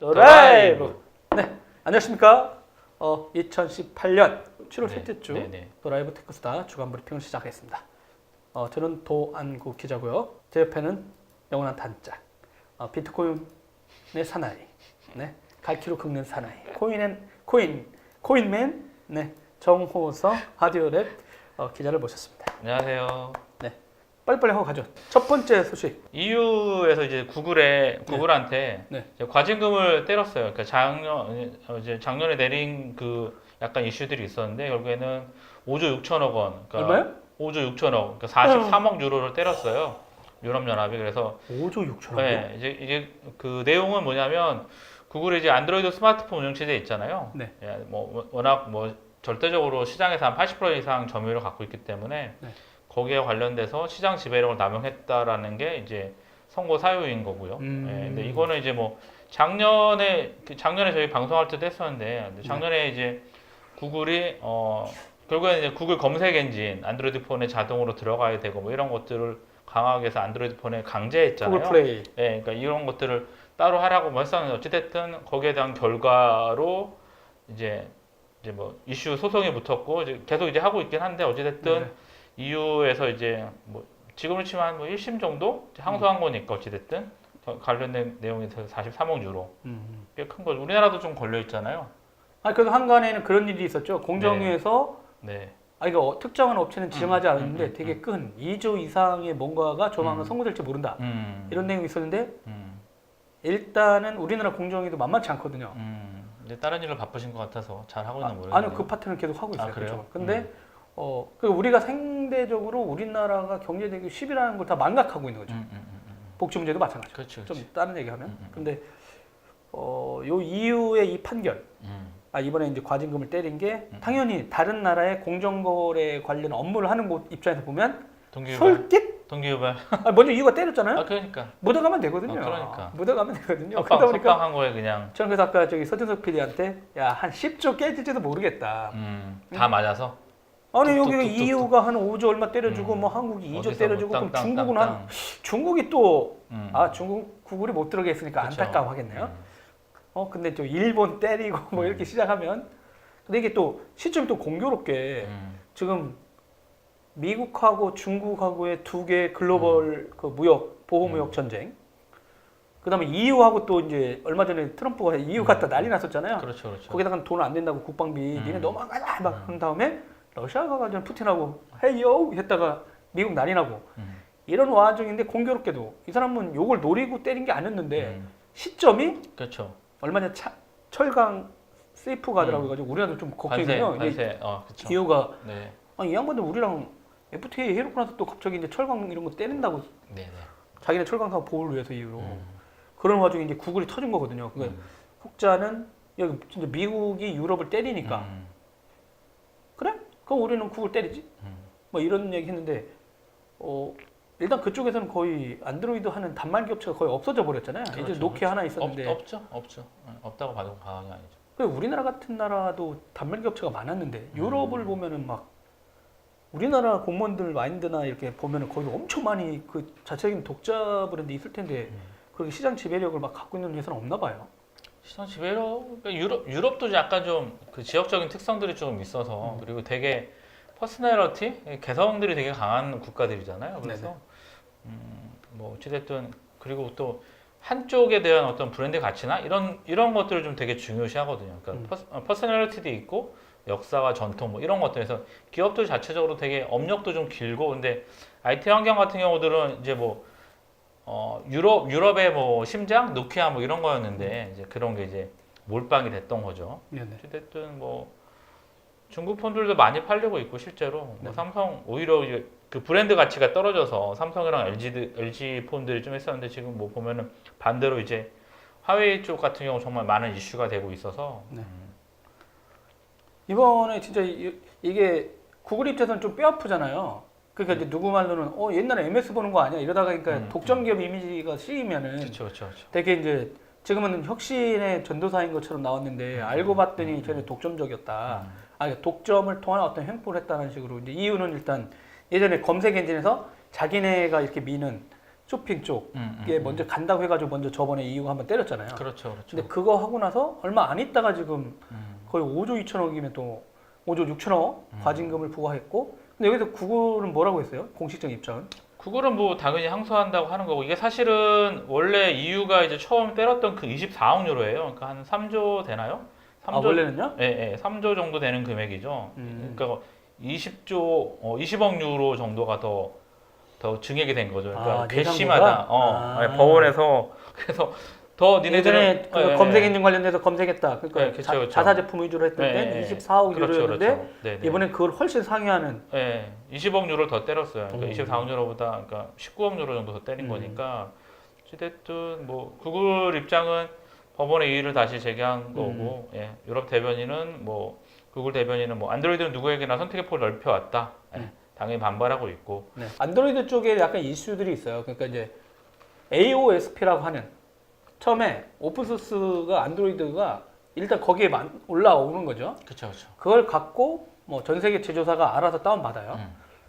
드라이브. 네, 안녕하십니까? 2018년 7월 셋째 주 드라이브 테크스타 주간 브리핑을 시작하겠습니다. 저는 도안구 기자고요. 제 옆에는 영원한 단짝, 비트코인의 사나이, 네, 갈키로 긁는 사나이, 코인맨, 네, 정호성 하디오랩 기자를 모셨습니다. 안녕하세요. 네, 빨리빨리 하고 가죠. 첫 번째 소식. EU에서 이제 구글한테 네. 이제 과징금을 때렸어요. 그러니까 작년에 내린 그 약간 이슈들이 있었는데 결국에는 5조 6천억 원. 그러니까 얼마요? 5조 6천억. 그러니까 43억 유로를 때렸어요. 유럽연합이. 그래서 5조 6천억. 네, 이제 그 내용은 뭐냐면 구글이 이제 안드로이드 스마트폰 운영체제 있잖아요. 네. 예, 뭐 워낙 뭐 절대적으로 시장에서 한 80% 이상 점유율을 갖고 있기 때문에 네. 거기에 관련돼서 시장 지배력을 남용했다라는 게 이제 선고 사유인 거고요. 예, 근데 이거는 이제 뭐 작년에 저희 방송할 때도 했었는데 작년에 이제 구글이 결국에는 이제 구글 검색 엔진 안드로이드 폰에 자동으로 들어가야 되고 뭐 이런 것들을 강하게 해서 안드로이드 폰에 강제했잖아요. 구글 플레이. 예, 그러니까 이런 것들을 따로 하라고 뭐 했었는데 어찌됐든 거기에 대한 결과로 이제 뭐 이슈 소송이 붙었고 이제 계속 이제 하고 있긴 한데 어찌됐든 EU에서 이제 뭐 지금으로 치면 뭐 1심 정도 항소한 거니까 어찌됐든 관련된 내용이 43억 유로 꽤 큰 거죠. 우리나라도 좀 걸려 있잖아요. 그래도 한간에는 그런 일이 있었죠. 공정위에서 네. 이거 특정한 업체는 지정하지 않았는데 되게 큰 2조 이상의 뭔가가 조만간 선고될지 모른다. 이런 내용이 있었는데 일단은 우리나라 공정위도 만만치 않거든요. 이제 다른 일로 바쁘신 것 같아서 잘 하고 있는 모르겠네요. 아니요, 그 파트는 계속 하고 있어요. 그래요? 근데 우리가 상대적으로 우리나라가 경제되기 10이라는 걸 다 망각하고 있는 거죠. 복지 문제도 마찬가지죠. 그렇죠. 좀 다른 얘기하면. 근데 요 이후의 이 판결, 이번에 이제 과징금을 때린 게 당연히 다른 나라의 공정거래 관련 업무를 하는 곳 입장에서 보면 솔깃? 동기유발. 먼저 이유가 때렸잖아요. 그러니까. 묻어가면 되거든요. 그러니까. 묻어가면 되거든요. 그러다 보니까 석방한 거에 그냥. 저는 그래서 아까 서준석 PD한테 한 10조 깨질지도 모르겠다. 다 맞아서. 아니 여기 EU가 한 5조 얼마 때려주고 뭐 한국이 2조 때려주고 그럼 중국은 중국이 또 중국 구글이 못 들어가 있으니까 그쵸. 안타까워하겠네요. 근데 또 일본 때리고 뭐 이렇게 시작하면 근데 이게 또 시점이 또 공교롭게 지금 미국하고 중국하고의 두 개의 글로벌 그 무역 보호 무역 전쟁. 그다음에 EU하고 또 이제 얼마 전에 트럼프가 EU 갖다 난리 났었잖아요. 그렇죠. 거기다가 돈 안 된다고 국방비 니네 너무 막 한 다음에 러시아가 가지고 푸틴하고 헤이요 했다가 미국 난리 나고 이런 와중인데 공교롭게도 이 사람은 요걸 노리고 때린 게 아니었는데 시점이 그렇죠. 얼마 전에 철강 세이프 가더라고 해가지고 우리나라도 좀 걱정이에요. 그렇죠. EU가 네. 이 양반들 우리랑 FTA 해놓고 나서 또 갑자기 이제 철강 이런 거 때린다고 네. 자기네 철강 사업 보호를 위해서 EU로 그런 와중에 이제 구글이 터진 거거든요. 그러니까 혹자는 여기 진짜 미국이 유럽을 때리니까 그래? 그럼 우리는 구글 때리지? 뭐 이런 얘기 했는데 일단 그쪽에서는 거의 안드로이드 하는 단말기 업체가 거의 없어져 버렸잖아요. 그렇죠, 이제 노키아 하나 있었는데 없죠. 없다고 봐도 과언이 아니죠. 우리나라 같은 나라도 단말기 업체가 많았는데 유럽을 보면은 막 우리나라 공무원들 마인드나 이렇게 보면은 거기 엄청 많이 그 자체적인 독자 브랜드 있을 텐데 그렇게 시장 지배력을 막 갖고 있는 회사는 없나 봐요. 시장 지배력 그러니까 유럽도 약간 좀 그 지역적인 특성들이 좀 있어서 그리고 되게 퍼스널리티 개성들이 되게 강한 국가들이잖아요. 그래서 뭐 어찌됐든 그리고 또 한쪽에 대한 어떤 브랜드 가치나 이런 것들을 좀 되게 중요시하거든요. 그러니까 퍼스널리티도 있고 역사와 전통 뭐 이런 것들에서 기업들 자체적으로 되게 업력도 좀 길고 근데 IT 환경 같은 경우들은 이제 뭐 유럽의 뭐 심장 노키아 뭐 이런 거였는데 이제 그런 게 이제 몰빵이 됐던 거죠. 어쨌든 뭐 중국 폰들도 많이 팔리고 있고 실제로 뭐 삼성 오히려 이제 그 브랜드 가치가 떨어져서 삼성이랑 LG 폰들이 좀 했었는데 지금 뭐 보면은 반대로 이제 화웨이 쪽 같은 경우 정말 많은 이슈가 되고 있어서 이번에 진짜 이게 구글 입장에서는 좀 뼈아프잖아요. 그러니까 이제 누구 말로는 옛날에 MS 보는 거 아니야 이러다가 그러니까 독점 기업 이미지가 씌이면은 그렇죠. 되게 이제 지금은 혁신의 전도사인 것처럼 나왔는데 알고 봤더니 쟤네 독점적이었다. 독점을 통한 어떤 횡포를 했다는 식으로 이제 이유는 일단 예전에 검색 엔진에서 자기네가 이렇게 미는 쇼핑 쪽에 먼저 간다고 해가지고 먼저 저번에 EU 한번 때렸잖아요. 그렇죠, 그렇죠. 근데 그거 하고 나서 얼마 안 있다가 지금 거의 5조 2천억이면 또 5조 6천억 과징금을 부과했고, 근데 여기서 구글은 뭐라고 했어요? 공식적인 입장은? 구글은 뭐 당연히 항소한다고 하는 거고, 이게 사실은 원래 EU가 이제 처음 때렸던 그 24억 유로예요. 그러니까 한 3조 되나요? 3조, 아, 원래는요? 예, 예, 3조 정도 되는 금액이죠. 그러니까 20억 유로 정도가 더 증액이 된 거죠. 그러니까 아, 괘씸하다. 예상보다? 예, 법원에서 그래서 더 니네들은 예전에 그 예, 검색 엔진 관련돼서 검색했다. 그러니까 네, 그쵸, 그쵸. 자사 제품 위주로 했던 예, 때 예, 24억 그렇죠, 유로였는데 그렇죠. 네, 네. 이번엔 그걸 훨씬 상회하는. 예, 20억 유로를 더 때렸어요. 그러니까 오. 24억 유로보다 그러니까 19억 유로 정도 더 때린 음. 거니까 어쨌든 뭐 구글 입장은 법원에 이의를 다시 제기한 거고, 예, 유럽 대변인은 뭐 구글 대변인은 뭐 안드로이드는 누구에게나 선택의 폭을 넓혀왔다. 예, 당연히 반발하고 있고. 네. 안드로이드 쪽에 약간 이슈들이 있어요. 그러니까 이제 AOSP라고 하는, 처음에 오픈소스가 안드로이드가 일단 거기에 올라오는 거죠. 그렇죠, 그렇죠. 그걸 갖고 뭐 전 세계 제조사가 알아서 다운받아요.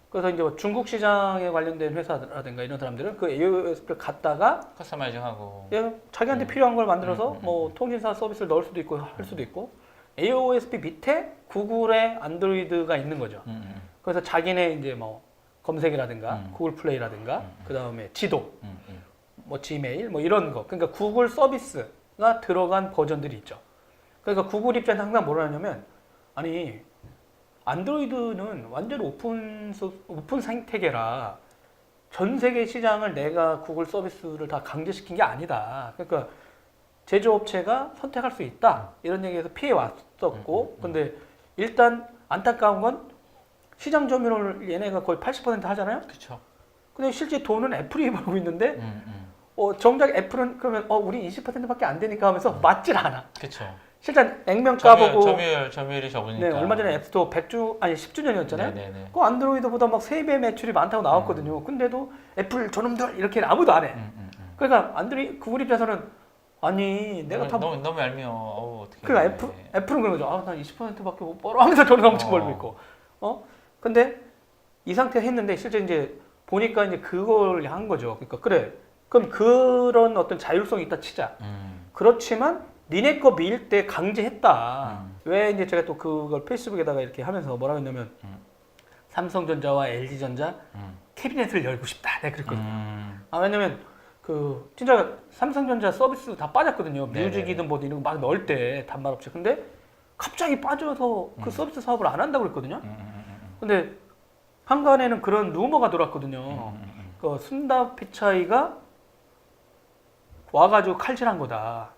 그래서 이제 뭐 중국 시장에 관련된 회사라든가 이런 사람들은 그 AOSP를 갖다가 커스터마이징하고. 예, 자기한테 필요한 걸 만들어서 뭐 통신사 서비스를 넣을 수도 있고 할 수도 있고, AOSP 밑에 구글의 안드로이드가 있는 거죠. 그래서 자기네 이제 뭐 검색이라든가 구글 플레이라든가 그 다음에 지도, 뭐 지메일 뭐 이런 거, 그러니까 구글 서비스가 들어간 버전들이 있죠. 그러니까 구글 입장에서 항상 뭐라 하냐면, 아니 안드로이드는 완전 오픈 생태계라 전 세계 시장을 내가 구글 서비스를 다 강제시킨 게 아니다. 그러니까 제조업체가 선택할 수 있다, 이런 얘기에서 피해 왔었고, 근데 일단 안타까운 건 시장 점유율을 얘네가 거의 80% 하잖아요. 그렇죠. 근데 실제 돈은 애플이 벌고 있는데 정작 애플은 그러면 우리 20%밖에 안 되니까 하면서 맞질 않아. 그렇죠. 실제 액면 까보고 점유율이 적으니까. 네, 얼마 전에 앱스토어 10주년이었잖아요. 네네네. 그 안드로이드보다 막 3배 매출이 많다고 나왔거든요. 근데도 애플 저놈들 이렇게 아무도 안 해. 그러니까 구글 입장에서는 아니 내가 다 너무 얄미워. 어떻게? 그러니까 애플은 그런 거죠. 난 20%밖에 못 벌어 하면서 돈을 엄청 벌고 있고. 근데 이 상태 했는데 실제 이제 보니까 이제 그걸 한 거죠. 그러니까 그래. 그럼 그런 어떤 자율성이 있다 치자. 그렇지만 니네 거 밀 때 강제했다. 왜 이제 제가 또 그걸 페이스북에다가 이렇게 하면서 뭐라고 했냐면, 삼성전자와 LG전자 캐비넷을 열고 싶다. 내가 그랬거든요. 왜냐면 그 진짜 삼성전자 서비스 다 빠졌거든요. 뮤직이든 뭐든 이런 거 막 넣을 때 단말 없이. 근데 갑자기 빠져서 그 서비스 사업을 안 한다고 그랬거든요. 근데 한간에는 그런 루머가 돌았거든요. 그 순다 피차이가 와가지고 칼질한 거다.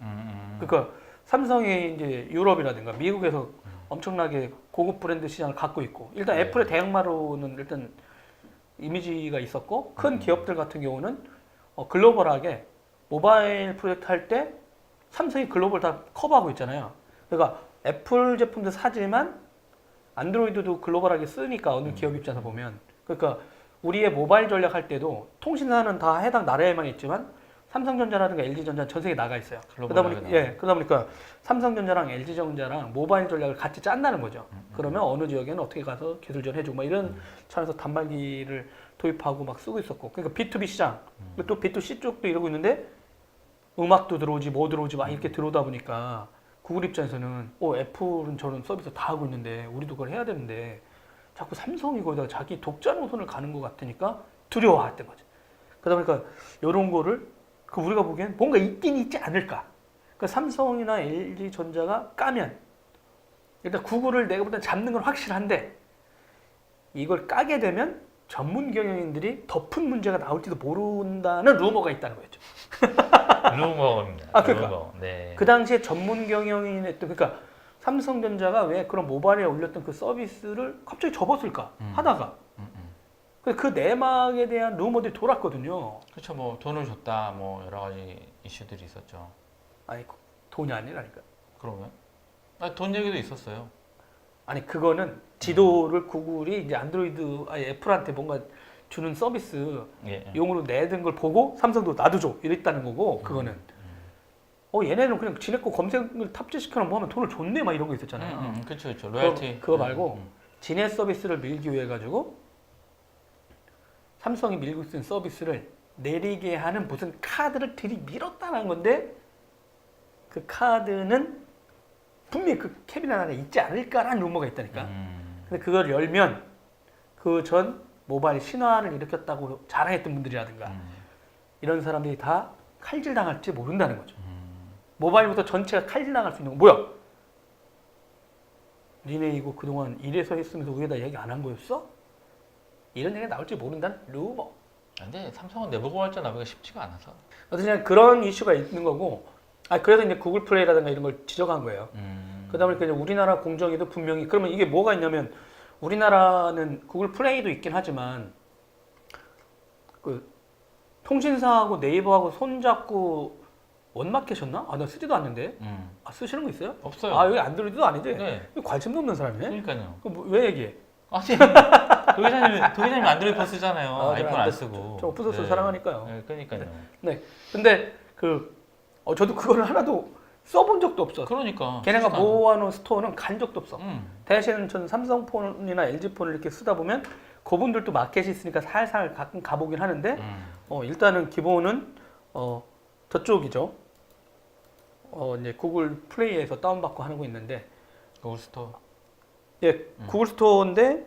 그러니까 삼성이 이제 유럽이라든가 미국에서 엄청나게 고급 브랜드 시장을 갖고 있고, 일단 애플의 대형마로는 일단 이미지가 있었고, 큰 기업들 같은 경우는 글로벌하게 모바일 프로젝트 할 때 삼성이 글로벌 다 커버하고 있잖아요. 그러니까 애플 제품도 사지만 안드로이드도 글로벌하게 쓰니까, 어느 기업 입장에서 보면. 그러니까 우리의 모바일 전략 할 때도 통신사는 다 해당 나라에만 있지만 삼성전자라든가 LG전자는 전 세계에 나가 있어요. 그러다 보니까 삼성전자랑 LG전자랑 모바일 전략을 같이 짠다는 거죠. 그러면 어느 지역에는 어떻게 가서 기술전 해주고 막 이런 차원에서 단말기를 도입하고 막 쓰고 있었고, 그러니까 B2B 시장, 또 B2C 쪽도 이러고 있는데 음악도 들어오지 뭐 들어오지 막 이렇게 들어오다 보니까 구글 입장에서는 애플은 저런 서비스 다 하고 있는데 우리도 그걸 해야 되는데 자꾸 삼성이 거기다가 자기 독자 노선을 가는 것 같으니까 두려워했던 거죠. 그러다 보니까 이런 거를 우리가 보기엔 뭔가 있긴 있지 않을까. 그러니까 삼성이나 LG전자가 까면 일단 구글을 내가 볼 땐 잡는 건 확실한데, 이걸 까게 되면 전문 경영인들이 덮은 문제가 나올지도 모른다는 루머가 있다는 거였죠. 루머입니다. 그러니까 루머. 네. 그 당시에 전문 경영인했던, 그러니까 삼성전자가 왜 그런 모바일에 올렸던 그 서비스를 갑자기 접었을까 하다가 그 내막에 대한 루머들이 돌았거든요. 그렇죠. 뭐 돈을 줬다, 뭐 여러 가지 이슈들이 있었죠. 아니 돈이 아니라니까. 그러면? 돈 얘기도 있었어요. 아니 그거는 지도를 구글이 이제 안드로이드 애플한테 뭔가 주는 서비스 용으로 내든 걸 보고 삼성도 나도 줘 이랬다는 거고, 그거는 얘네는 그냥 지네 거 검색을 탑재시켜 놓으면 하면 돈을 줬네 막 이런 거 있었잖아요. 그렇죠. 로열티. 그거 말고 지네 서비스를 밀기 위해 가지고 삼성이 밀고 있는 서비스를 내리게 하는 무슨 카드를 들이밀었다는 건데 그 카드는 분명히 그 캐비넷 안에 있지 않을까라는 루머가 있다니까. 근데 그걸 열면 그 전 모바일 신화를 일으켰다고 자랑했던 분들이라든가 이런 사람들이 다 칼질 당할지 모른다는 거죠. 모바일부터 전체가 칼질 당할 수 있는 거 뭐야? 니네 이거 그동안 이래서 했으면서 위에다 얘기 안 한 거였어? 이런 얘기가 나올지 모른다는 루머. 근데 삼성은 내부 고발자 나오기가 쉽지가 않아서. 그냥 그런 이슈가 있는 거고. 그래서 이제 구글 플레이라든가 이런 걸 지적한 거예요. 그러다 보니까 이제 우리나라 공정위도 분명히 그러면 이게 뭐가 있냐면 우리나라는 구글 플레이도 있긴 하지만 그 통신사하고 네이버하고 손잡고 원마켓이었나? 나 쓰지도 않는데. 쓰시는 거 있어요? 없어요. 여기 안드로이드도 아니지? 네. 이거 관심도 없는 사람이네? 그러니까요. 그럼 왜 얘기해? 아니, 도기자님이 안드로이드 폰 쓰잖아요. 아이폰 안 쓰고. 저 오픈소스 사랑하니까요. 네, 그러니까요. 네. 근데 저도 그거를 하나도 써본 적도 없어. 그러니까. 걔네가 모아놓은 스토어는 간 적도 없어. 음. 대신 전 삼성폰이나 LG폰을 이렇게 쓰다 보면 그분들도 마켓이 있으니까 살살 가끔 가보긴 하는데 일단은 기본은 저쪽이죠. 이제 구글 플레이에서 다운받고 하는 거 있는데 구글 스토어. 예, 구글 스토어인데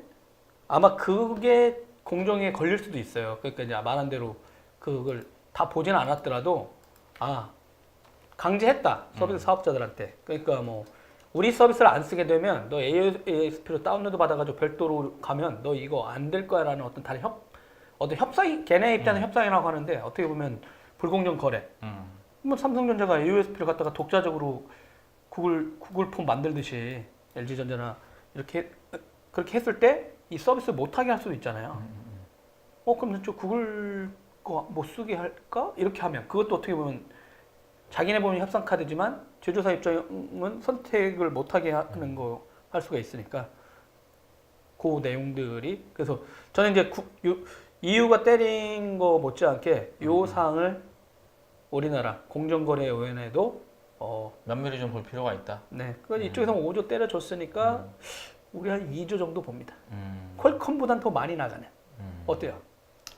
아마 그게 공정에 걸릴 수도 있어요. 그러니까 이제 말한 대로 그걸 다 보지는 않았더라도 강제했다 서비스 사업자들한테. 그러니까 뭐 우리 서비스를 안 쓰게 되면 너 ASP로 다운로드 받아가지고 별도로 가면 너 이거 안 될 거야라는 어떤 다른 협상이 걔네 입장은 협상이라고 하는데 어떻게 보면 불공정 거래. 뭐 삼성전자가 ASP를 갖다가 독자적으로 구글폰 만들듯이 LG전자나 이렇게 그렇게 했을 때 이 서비스 못하게 할 수도 있잖아요. 그럼 저 구글 거 못 쓰게 할까? 이렇게 하면 그것도 어떻게 보면 자기네 보는 협상 카드지만 제조사 입장은 선택을 못하게 하는 거 할 수가 있으니까 그 내용들이 그래서 저는 이제 EU가 때린 거 못지않게 요 사항을 우리나라 공정거래위원회도 면밀히 좀 볼 필요가 있다. 네, 그 이쪽에서 5조 때려줬으니까 우리 한 2조 정도 봅니다. 퀄컴보단 더 많이 나가네. 어때요?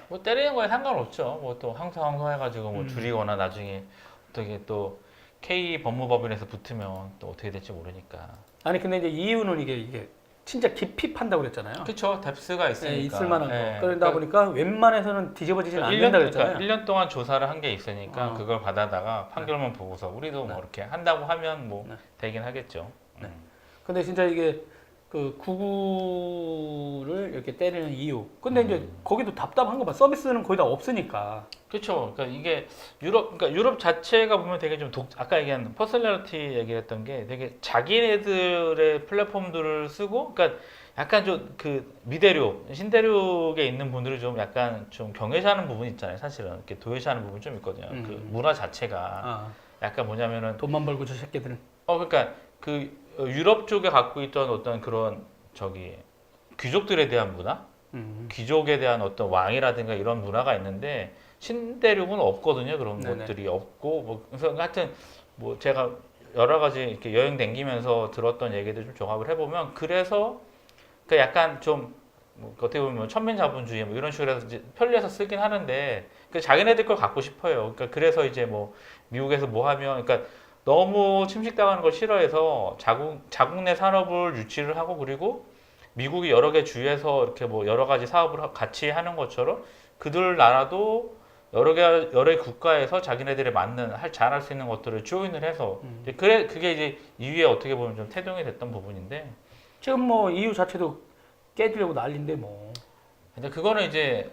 뭐 때리는 거에 상관없죠. 뭐 또 항상 해가지고 뭐 줄이거나 나중에 어떻게 또 K 법무법인에서 붙으면 또 어떻게 될지 모르니까. 아니 근데 이제 EU는 이게 진짜 깊이 판다고 그랬잖아요. 그렇죠. 뎁스가 있으니까. 네, 있을 만한 네. 거. 그러다 보니까 웬만해서는 뒤집어지지는 않는다 그랬잖아요. 1년 동안 조사를 한 게 있으니까 그걸 받아다가 판결만 보고서 우리도 뭐 이렇게 한다고 하면 뭐 되긴 하겠죠. 근데 진짜 이게 그 구글을 이렇게 때리는 이유. 근데 이제 거기도 답답한 거 봐. 서비스는 거의 다 없으니까. 그렇죠. 그러니까 이게 유럽 자체가 보면 되게 좀 아까 얘기한 퍼스널리티 얘기했던 게 되게 자기네들의 플랫폼들을 쓰고, 그러니까 약간 좀 그 미대륙, 신대륙에 있는 분들이 좀 약간 좀 경외시하는 부분이 있잖아요. 사실은 이렇게 도외시하는 부분이 좀 있거든요. 그 문화 자체가 약간 뭐냐면은 돈만 벌고 저 새끼들은. 그러니까 그 유럽 쪽에 갖고 있던 어떤 그런 귀족들에 대한 문화, 귀족에 대한 어떤 왕이라든가 이런 문화가 있는데 신대륙은 없거든요. 그런 네네. 것들이 없고 뭐 그래서 하여튼 뭐 제가 여러 가지 이렇게 여행 다니면서 들었던 얘기들 좀 종합을 해보면 그래서 그 약간 좀 뭐 어떻게 보면 천민자본주의 뭐 이런 식으로 해서 이제 편리해서 쓰긴 하는데 그 자기네들 걸 갖고 싶어요. 그러니까 그래서 이제 뭐 미국에서 뭐 하면 그러니까 너무 침식당하는 걸 싫어해서 자국 내 산업을 유치를 하고 그리고 미국이 여러 개 주에서 이렇게 뭐 여러 가지 사업을 같이 하는 것처럼 그들 나라도 여러 개 국가에서 자기네들에 맞는 잘할 수 있는 것들을 조인을 해서 그게 이제 이후에 어떻게 보면 좀 태동이 됐던 부분인데 지금 뭐 EU 자체도 깨지려고 난리인데 뭐. 근데 그거는 이제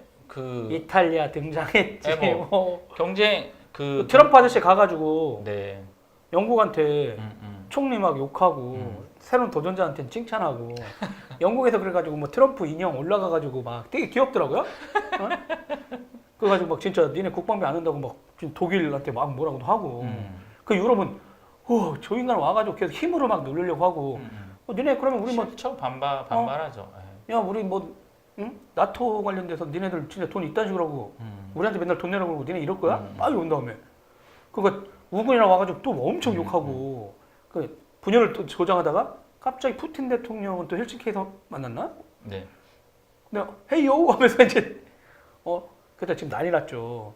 이탈리아 등장했지. 네, 뭐 경쟁 트럼프 아저씨 가가지고 네. 영국한테 총리 막 욕하고 새로운 도전자한테는 칭찬하고 영국에서 그래가지고 뭐 트럼프 인형 올라가가지고 막 되게 귀엽더라고요. 그래가지고 막 진짜 니네 국방비 안 한다고 막 독일한테 막 뭐라고도 하고 그 유럽은 저 인간 와가지고 계속 힘으로 막 누르려고 하고 니네 그러면 우리 뭐 실적 반발하죠. 야 우리 뭐 나토 관련돼서 니네들 진짜 돈 이딴 식으로 하고 우리한테 맨날 돈 내라고 그러고 니네 이럴 거야? 빨리 온 다음에 그러니까 우군이랑 와가지고 또 엄청 욕하고 그 분열을 또 조장하다가 갑자기 푸틴 대통령은 또 헬싱키에서 만났나? 네. 근데 헤이요 하면서 이제 그때 지금 난리 났죠.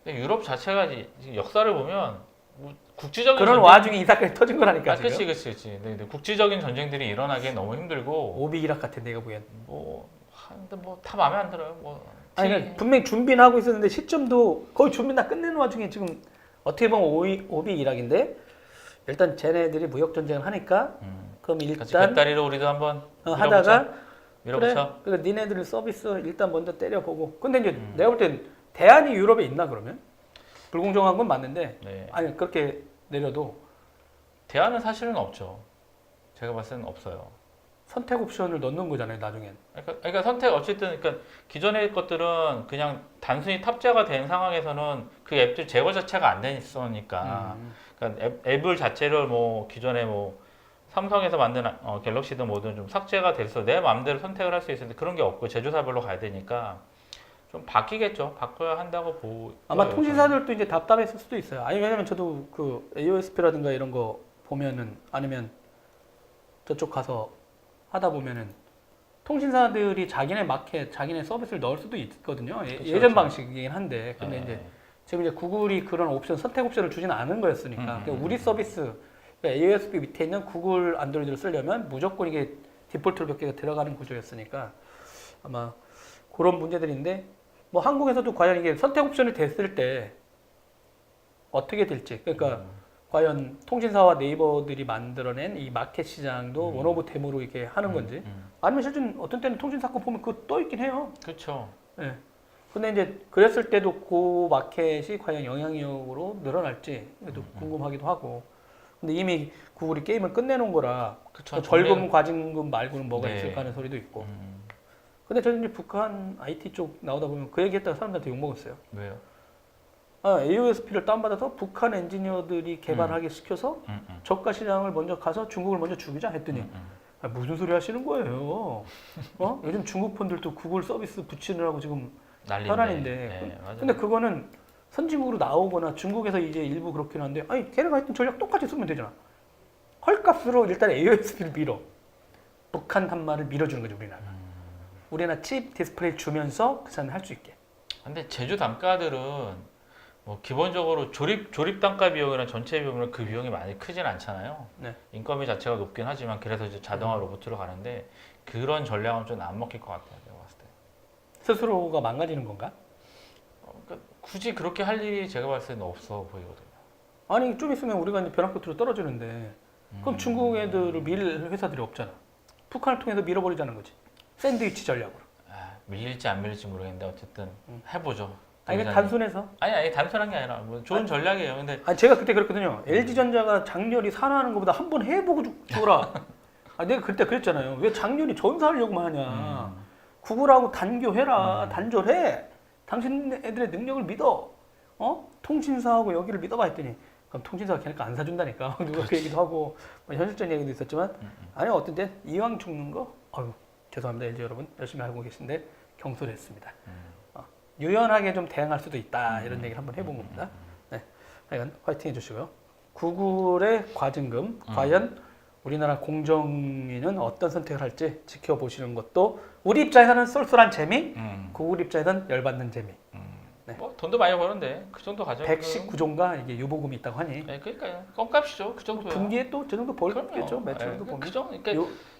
근데 유럽 자체가 지금 역사를 보면 뭐 국지적인 그런 와중에 이 사건이 터진 거라니까 지금. 그렇지. 근데 국지적인 전쟁들이 일어나기엔 너무 힘들고 오비 이락 같은 내가 보기엔. 뭐 하는데 뭐 다 마음에 안 들어요. 뭐 아니 그러니까 분명히 준비는 하고 있었는데 시점도 거의 준비 다 끝내는 와중에 지금 어떻게 보면 오비 이락인데 일단 쟤네들이 무역 전쟁을 하니까 그럼 같이 일단 배다리로 우리도 한번 하다가 밀어붙여. 그래 니네들 서비스 일단 먼저 때려보고. 근데 이제 내가 볼 땐 대안이 유럽에 있나 그러면? 불공정한 건 맞는데 네. 아니 그렇게 내려도 대안은 사실은 없죠. 제가 봤을 때는 없어요. 선택 옵션을 넣는 거잖아요 나중엔. 그러니까 선택 어쨌든 그러니까 기존의 것들은 그냥 단순히 탑재가 된 상황에서는 그 앱들 제거 자체가 안 됐으니까 그러니까 앱을 자체를 뭐 기존에 뭐 삼성에서 만든 갤럭시든 뭐든 좀 삭제가 돼서 내 마음대로 선택을 할 수 있었는데 그런 게 없고 제조사별로 가야 되니까 좀 바뀌겠죠. 바꿔야 한다고 보여요. 아마 통신사들도 이제 답답했을 수도 있어요. 아니 왜냐면 저도 그 AOSP라든가 이런 거 보면은 아니면 저쪽 가서 하다 보면은 통신사들이 자기네 마켓, 자기네 서비스를 넣을 수도 있거든요. 예전 그렇죠. 방식이긴 한데 근데 이제 지금 이제 구글이 그런 옵션, 선택 옵션을 주지는 않은 거였으니까 그러니까 우리 서비스 그러니까 AOSP 밑에 있는 구글 안드로이드를 쓰려면 무조건 이게 디폴트로 몇 개가 들어가는 구조였으니까 아마 그런 문제들인데 뭐 한국에서도 과연 이게 선택 옵션이 됐을 때 어떻게 될지 그러니까 과연 통신사와 네이버들이 만들어낸 이 마켓 시장도 원 오브 댐으로 이렇게 하는 건지 아니면 실제 어떤 때는 통신사 거 보면 그거 떠 있긴 해요. 그렇죠. 예. 근데 이제 그랬을 때도 그 마켓이 과연 영향력으로 늘어날지 또 궁금하기도 하고. 근데 이미 구글이 게임을 끝내놓은 거라 그쵸. 벌금 과징금 말고는 뭐가 네. 있을까 하는 소리도 있고. 근데 저는 이제 북한 IT 쪽 나오다 보면 그 얘기했다가 사람들한테 욕먹었어요. 왜요? AOSP를 다운받아서 북한 엔지니어들이 개발하게 시켜서 저가 시장을 먼저 가서 중국을 먼저 죽이자 했더니 무슨 소리 하시는 거예요? 요즘 중국 폰들도 구글 서비스 붙이느라고 지금 난리인데. 혈안인데. 네, 맞아요. 근데 그거는 선진국으로 나오거나 중국에서 이제 일부 그렇긴 한데 아니 걔네가 했던 전략 똑같이 쓰면 되잖아. 헐값으로 일단 AOSP를 밀어. 북한 한마를 밀어주는 거죠 우리나라. 우리나라 칩 디스플레이 주면서 그 사람이 할 수 있게. 근데 제조 단가들은 뭐 기본적으로 조립 단가 비용이랑 전체 비용이랑 그 비용이 많이 크진 않잖아요. 네. 인건비 자체가 높긴 하지만 그래서 이제 자동화 로봇으로 가는데 그런 전략은 좀 안 먹힐 것 같아요. 내가 봤을 때. 스스로가 망가지는 건가? 그러니까 굳이 그렇게 할 일이 제가 봤을 때는 없어 보이거든요. 아니 좀 있으면 우리가 이제 벼랑 끝으로 떨어지는데 그럼 중국 애들을 밀 회사들이 없잖아. 북한을 통해서 밀어버리자는 거지. 샌드위치 전략으로. 밀릴지 안 밀릴지 모르겠는데 어쨌든 해보죠. 아니 이게 단순해서. 아니 단순한 게 아니라 뭐 좋은 전략이에요. 근데 아니 제가 그때 그랬거든요. LG전자가 장렬히 산화하는 것보다 한 번 해보고 죽어라. 내가 그때 그랬잖아요. 왜 장렬히 전사하려고만 하냐. 구글하고 단교해라. 단절해. 당신 애들의 능력을 믿어. 통신사하고 여기를 믿어봐 했더니 그럼 통신사가 걔네가 안 사준다니까. 누가 그 얘기도 하고 뭐 현실적인 얘기도 있었지만 아니 어떤 때 이왕 죽는 거 아유 죄송합니다 LG 여러분 열심히 하고 계신데 경솔했습니다. 유연하게 좀 대응할 수도 있다 이런 얘기를 한번 해본 겁니다. 네, 하여간 화이팅 해주시고요. 구글의 과징금 과연 우리나라 공정위는 어떤 선택을 할지 지켜보시는 것도 우리 입장에서는 쏠쏠한 재미, 구글 입장에서는 열받는 재미. 네. 뭐 돈도 많이 버는데 그 정도 가져. 119조인가 이게 유보금이 있다고 하니. 네, 그러니까요. 껌값이죠. 그 정도요. 분기에 또 저 정도 벌겠죠. 매출도 보면. 그죠. 그러니까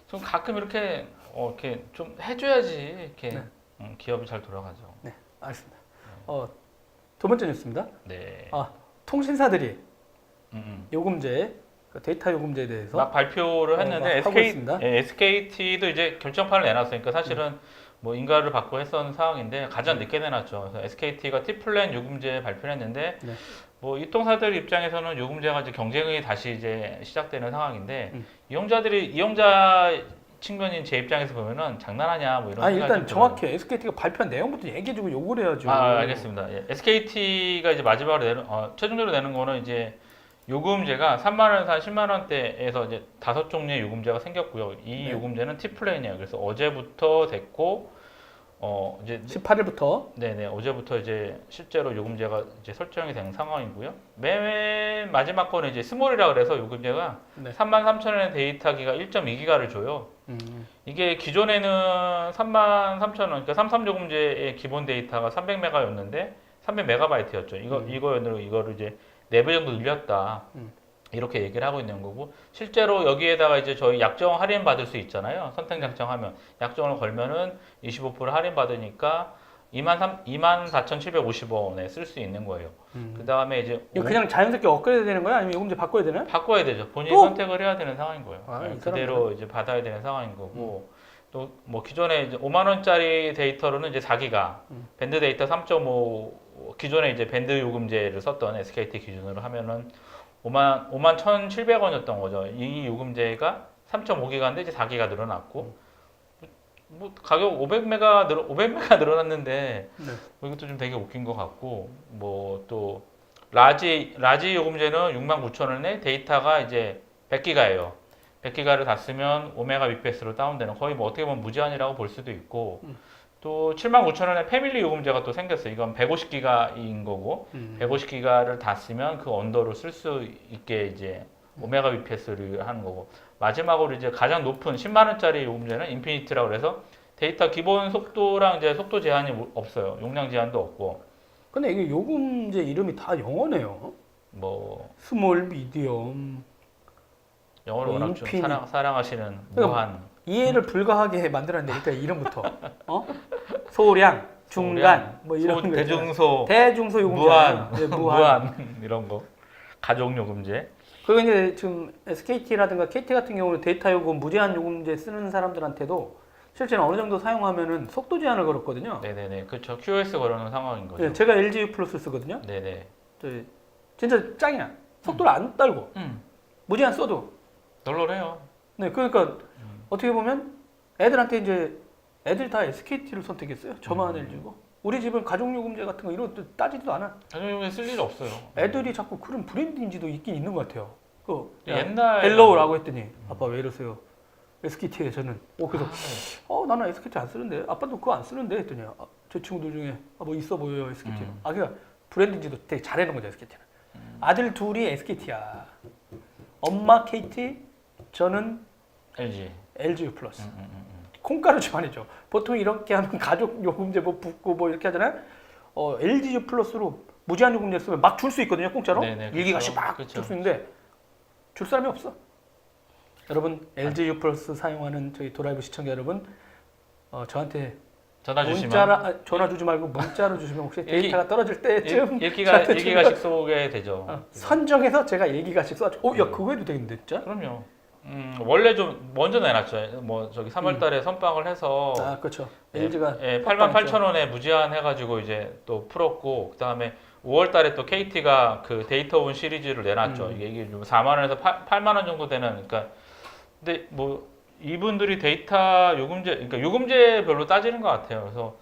좀 가끔 이렇게 이렇게 좀 해줘야지 이렇게 기업이 잘 돌아가죠. 네, 알겠습니다. 두 번째 뉴스입니다. 네. 통신사들이 요금제, 데이터 요금제에 대해서 막 발표를 했는데 하고 있습니다. SKT도 이제 결정판을 내놨으니까 사실은 뭐 인가를 받고 했던 상황인데 가장 늦게 내놨죠. 그래서 SKT가 T플랜 요금제 발표를 했는데 네. 뭐 이통사들 입장에서는 요금제가 이제 경쟁이 다시 이제 시작되는 상황인데 이용자 측면인 제 입장에서 보면은 장난하냐 뭐 이런 생각이 일단 좀 정확히 SKT가 발표한 내용부터 얘기해주고 요구를 해야죠. 알겠습니다. SKT가 이제 마지막으로 최종적으로 내는 거는 이제 요금제가 3만 원에서 한 10만 원대에서 이제 5종류의 요금제가 생겼고요. 이 요금제는 T플랜이에요. 그래서 어제부터 됐고 이제 18일부터 네네 어제부터 이제 실제로 요금제가 이제 설정이 된 상황이고요. 맨 마지막 거는 이제 스몰이라 그래서 요금제가 33,000원의 데이터기가 1.2기가를 줘요. 이게 기존에는 33,000원, 그러니까 33요금제의 기본 데이터가 300메가였는데 300메가바이트였죠. 이거를 이제 4배 정도 늘렸다. 음. 이렇게 얘기를 하고 있는 거고, 실제로 여기에다가 이제 저희 약정 할인 받을 수 있잖아요. 선택 약정하면 약정을 걸면은 25% 할인 받으니까 24,750원에 쓸 수 있는 거예요. 그 다음에 이제 이거 그냥 자연스럽게 업그레이드 되는 거야? 아니면 요금제 바꿔야 되나? 바꿔야 되죠. 본인이 또? 선택을 해야 되는 상황인 거예요. 아, 이 그대로 이제 받아야 되는 상황인 거고, 또 뭐 기존에 이제 5만 원짜리 데이터로는 이제 4기가, 밴드 데이터 3.5 기존에 이제 밴드 요금제를 썼던 SKT 기준으로 하면은 5만 1,700원이었던 거죠. 이 요금제가 3.5기가인데 이제 4기가 늘어났고, 뭐 가격 500메가 늘어났는데 네. 뭐 이것도 좀 되게 웃긴 것 같고, 뭐 또 라지 요금제는 69,000원에 데이터가 이제 100기가예요. 100기가를 다 쓰면 5메가 bps로 다운되는, 거의 뭐 어떻게 보면 무제한이라고 볼 수도 있고, 또 79,000원에 패밀리 요금제가 또 생겼어요. 이건 150기가인 거고, 150기가를 다 쓰면 그 언더로 쓸 수 있게 이제 5메가 bps를 하는 거고, 마지막으로 이제 가장 높은 10만 원짜리 요금제는 인피니티라고 해서 데이터 기본 속도랑 이제 속도 제한이 없어요. 용량 제한도 없고, 근데 이게 요금제 이름이 다 영어네요. 뭐 스몰, 미디엄. 영어를 워낙 좀 사랑하시는 그러니까 무한, 이해를 불가하게 만들었는데, 일단 이름부터. 소량, 중간, 뭐 이런 거 있잖아요. 대중소, 대중소 요금제. 무한, 네, 무한 이런 거, 가족 요금제. 그리고 이제 지금 SKT라든가 KT 같은 경우는 데이터 요금, 무제한 요금제 쓰는 사람들한테도 실제는 어느 정도 사용하면은 속도 제한을 걸었거든요. 네네네, 그렇죠. QoS 걸어놓은 상황인 거죠. 네, 제가 LG U 플러스 쓰거든요. 네네. 진짜 짱이야. 속도를 안 떨고 무제한 써도. 널널해요. 네, 그러니까 어떻게 보면 애들한테 이제 애들 다 SKT를 선택했어요. 저만 LG고. 우리 집은 가족 요금제 같은 거 이런 거 따지지도 않아. 가족 요금제 쓸 일 없어요. 애들이 자꾸 그런 브랜드 인지도 있긴 있는 것 같아요. 옛날 헬로우라고 했더니 아빠 왜 이러세요? SKT에 저는 그래서 나는 SKT 안 쓰는데 아빠도 그거 안 쓰는데 했더니 제 친구들 중에 뭐 있어 보여요 SKT. 그러니까 브랜드 인지도 되게 잘해놓은 거죠 SKT는. 아들 둘이 SKT야. 엄마 KT, 저는 LG U 플러스. 콩가루 집안이죠. 보통 이렇게 하면 가족 요금제 뭐 붙고 뭐 이렇게 하잖아요. LG U 플러스로 무제한 요금제 쓰면 막 줄 수 있거든요, 공짜로. 네네, 1기가씩 막 줄 수 있는데 줄 사람이 없어. 여러분 LG U 플러스 사용하는 저희 도라이브 시청자 여러분, 저한테 전화 주시면 전화 주지 말고 문자로 주시면 혹시 데이터가 떨어질 때쯤 1기가씩 쏘게 되죠. 선정해서 제가 1기가씩 쏴줘. 야 그거 해도 되겠는데 진짜? 그럼요. 원래 좀 먼저 내놨죠. 뭐 저기 3월달에 선빵을 해서 그렇죠. LG가 88,000원에 무제한 해가지고 이제 또 풀었고, 그 다음에 5월달에 또 KT가 그 데이터온 시리즈를 내놨죠. 이게 좀 4만 원에서 8만 원 정도 되는, 그러니까 근데 뭐 이분들이 데이터 요금제, 그러니까 요금제별로 따지는 것 같아요. 그래서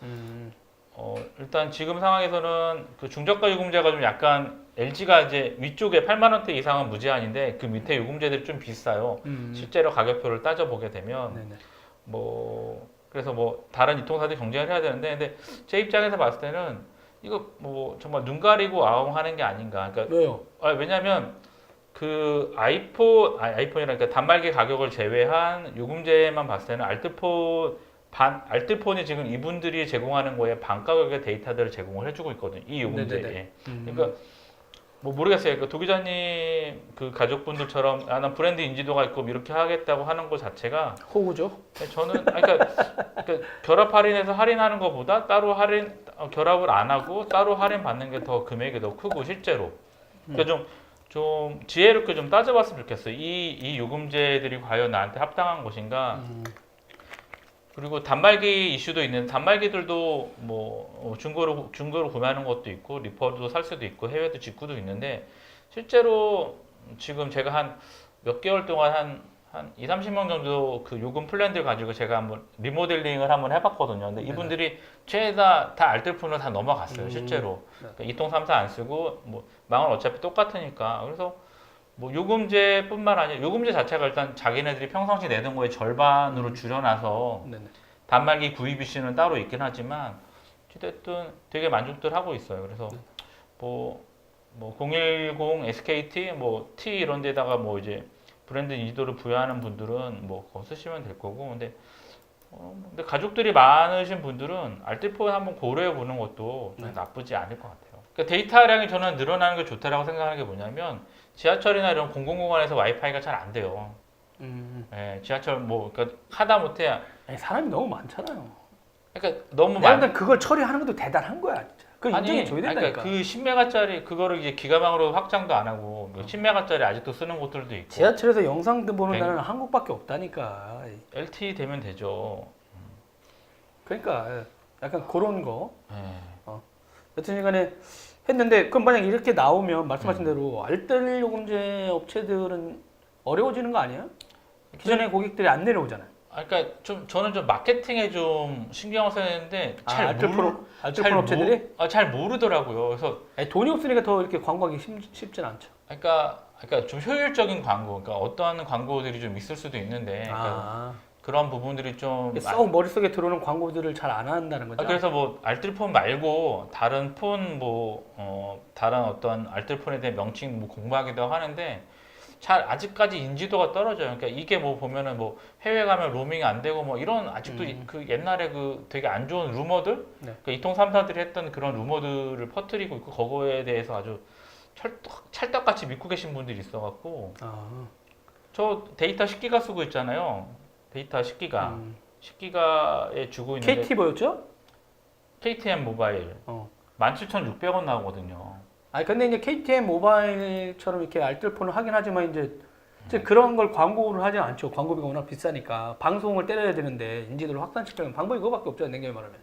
일단 지금 상황에서는 그 중저가 요금제가 좀 약간 LG가 이제 위쪽에 8만 원대 이상은 무제한인데 그 밑에 요금제들이 좀 비싸요. 실제로 가격표를 따져보게 되면 뭐 그래서 뭐 다른 유통사들 경쟁을 해야 되는데, 근데 제 입장에서 봤을 때는 이거 뭐 정말 눈 가리고 아웅하는 게 아닌가. 그러니까 왜요? 왜냐면 그 아이폰이라니까 단말기 가격을 제외한 요금제만 봤을 때는 알뜰폰이 지금 이분들이 제공하는 거에 반 가격의 데이터들을 제공을 해주고 있거든요. 이 요금제에. 그러니까 뭐 모르겠어요. 그 도기자님 그 가족분들처럼 난 브랜드 인지도가 있고 이렇게 하겠다고 하는 것 자체가 호구죠. 저는 그러니까 결합 할인해서 할인하는 것보다 따로 결합을 안 하고 따로 할인 받는 게 더 금액이 더 크고 실제로. 그러니까 좀 지혜롭게 좀 따져봤으면 좋겠어요. 이 요금제들이 과연 나한테 합당한 것인가? 그리고 단말기 이슈도 있는, 단말기들도 뭐 중고로 구매하는 것도 있고 리퍼도 살 수도 있고 해외도 직구도 있는데, 실제로 지금 제가 한 몇 개월 동안 한 2, 30명 정도 그 요금 플랜들 가지고 제가 한번 리모델링을 한번 해봤거든요. 근데 이분들이 최다 다 알뜰폰으로 다 넘어갔어요. 실제로. 그러니까 2통 3사 안 쓰고 뭐 망은 어차피 똑같으니까. 그래서 뭐 요금제뿐만 아니라 요금제 자체가 일단 자기네들이 평상시 내던 거의 절반으로 줄여놔서 단말기 구입 이슈는 따로 있긴 하지만 어쨌든 되게 만족들 하고 있어요. 그래서 뭐 010 SKT 뭐 T 이런 데다가 뭐 이제 브랜드 인지도를 부여하는 분들은 뭐 그거 쓰시면 될 거고, 근데 가족들이 많으신 분들은 알뜰폰 한번 고려해 보는 것도 나쁘지 않을 것 같아요. 그러니까 데이터량이 저는 늘어나는 게 좋다라고 생각하는 게 뭐냐면 지하철이나 이런 공공공간에서 와이파이가 잘 안 돼요. 예, 지하철 뭐 그러니까 하다못해 아니, 사람이 너무 많잖아요. 그러니까 너무 내가 많. 일단 그걸 처리하는 것도 대단한 거야, 진짜. 그 인정해 줘야 된다니까. 그러니까 그 10메가짜리 그거를 이제 기가망으로 확장도 안 하고 10메가짜리 아직도 쓰는 곳들도 있고. 지하철에서 영상 보는 나라는 한국밖에 없다니까. LTE 되면 되죠. 그러니까 약간 그런 거. 예. 여튼 간에 했는데 그럼 만약 이렇게 나오면 말씀하신 대로 알뜰 요금제 업체들은 어려워지는 거 아니에요? 기존의 고객들이 안 내려오잖아요. 그러니까 좀 저는 좀 마케팅에 좀 신경을 써야 되는데 알뜰 폰 업체들이 잘 모르더라고요. 그래서 아니, 돈이 없으니까 더 이렇게 광고하기 쉽진 않죠. 그러니까 좀 효율적인 광고, 그러니까 어떠한 광고들이 좀 있을 수도 있는데 그러니까 그런 부분들이 좀 썩 머릿속에 들어오는 광고들을 잘 안 한다는 거죠. 그래서 뭐 알뜰폰 말고 다른 폰 다른 어떤 알뜰폰에 대한 명칭 뭐 공부하기도 하는데 잘 아직까지 인지도가 떨어져요. 그러니까 이게 뭐 보면은 뭐 해외 가면 로밍이 안 되고 뭐 이런 아직도 그 옛날에 그 되게 안 좋은 루머들, 네. 그 이통삼사들이 했던 그런 루머들을 퍼뜨리고 있고 그거에 대해서 아주 찰떡같이 믿고 계신 분들이 있어갖고 저 데이터 10기가 쓰고 있잖아요. 데이터 10기가 10기가에 주고 있는데 KT 뭐였죠? KTM 모바일 17,600원 나오거든요. 아니 근데 이제 KTM 모바일처럼 이렇게 알뜰폰을 하긴 하지만 이제 그런 걸 광고를 하진 않죠. 광고비가 워낙 비싸니까 방송을 때려야 되는데 인지도를 확산시키는 방법이 그거밖에 없죠. 냉정히 말하면.